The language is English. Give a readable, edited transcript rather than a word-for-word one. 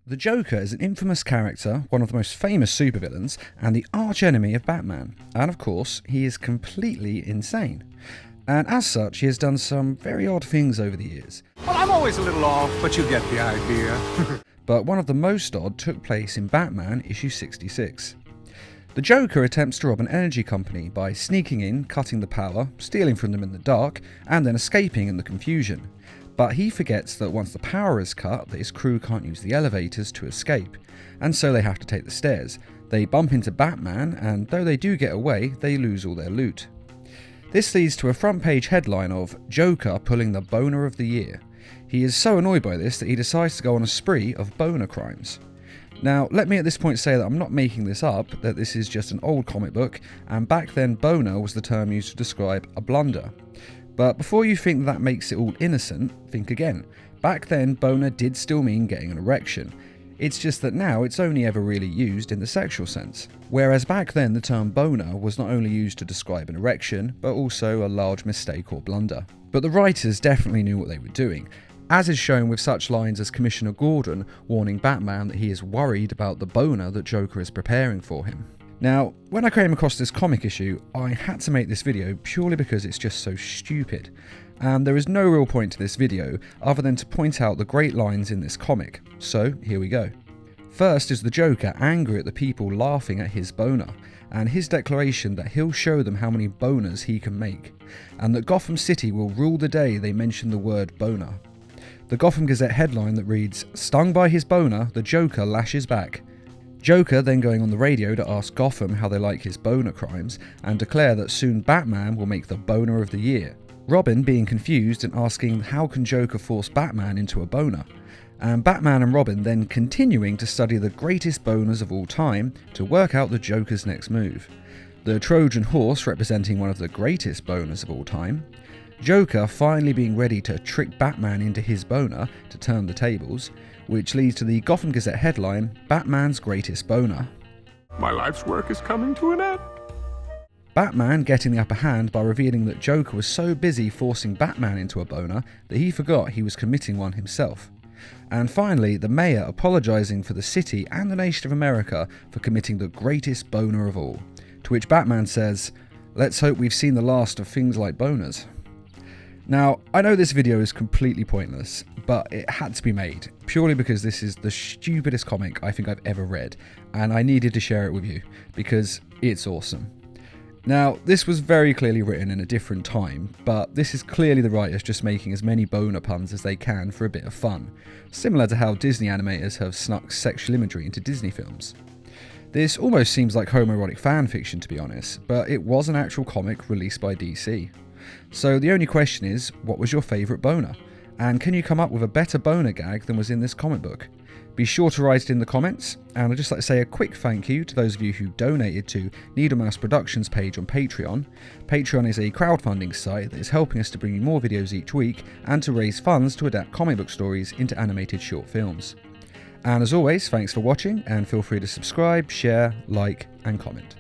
The Joker is an infamous character, one of the most famous supervillains, and the arch-enemy of Batman. And of course, he is completely insane. And as such, he has done some very odd things over the years. Well, I'm always a little off, but you get the idea. But one of the most odd took place in Batman issue 66. The Joker attempts to rob an energy company by sneaking in, cutting the power, stealing from them in the dark, and then escaping in the confusion. But he forgets that once the power is cut, that his crew can't use the elevators to escape, and so they have to take the stairs. They bump into Batman, and though they do get away, they lose all their loot. This leads to a front page headline of Joker pulling the boner of the year. He is so annoyed by this that he decides to go on a spree of boner crimes. Now, let me at this point say that I'm not making this up, that this is just an old comic book, and back then boner was the term used to describe a blunder. But before you think that makes it all innocent, think again. Back then, boner did still mean getting an erection. It's just that now it's only ever really used in the sexual sense. Whereas back then the term boner was not only used to describe an erection, but also a large mistake or blunder. But the writers definitely knew what they were doing, as is shown with such lines as Commissioner Gordon warning Batman that he is worried about the boner that Joker is preparing for him. Now, when I came across this comic issue, I had to make this video purely because it's just so stupid. And there is no real point to this video other than to point out the great lines in this comic, so here we go. First is the Joker angry at the people laughing at his boner, and his declaration that he'll show them how many boners he can make, and that Gotham City will rule the day they mention the word boner. The Gotham Gazette headline that reads, "Stung by his boner, the Joker lashes back." Joker then going on the radio to ask Gotham how they like his boner crimes, and declare that soon Batman will make the boner of the year. Robin being confused and asking how can Joker force Batman into a boner, and Batman and Robin then continuing to study the greatest boners of all time to work out the Joker's next move. The Trojan horse representing one of the greatest boners of all time. Joker finally being ready to trick Batman into his boner to turn the tables, which leads to the Gotham Gazette headline, Batman's greatest boner. My life's work is coming to an end. Batman getting the upper hand by revealing that Joker was so busy forcing Batman into a boner that he forgot he was committing one himself. And finally, the mayor apologising for the city and the nation of America for committing the greatest boner of all. To which Batman says, "Let's hope we've seen the last of things like boners." Now, I know this video is completely pointless, but it had to be made, purely because this is the stupidest comic I think I've ever read, and I needed to share it with you, because it's awesome. Now, this was very clearly written in a different time, but this is clearly the writers just making as many boner puns as they can for a bit of fun, similar to how Disney animators have snuck sexual imagery into Disney films. This almost seems like homoerotic fanfiction to be honest, but it was an actual comic released by DC. So the only question is, what was your favourite boner? And can you come up with a better boner gag than was in this comic book? Be sure to write it in the comments, and I'd just like to say a quick thank you to those of you who donated to Needle Mouse Productions page on Patreon. Patreon is a crowdfunding site that is helping us to bring you more videos each week and to raise funds to adapt comic book stories into animated short films. And as always, thanks for watching, and feel free to subscribe, share, like, and comment.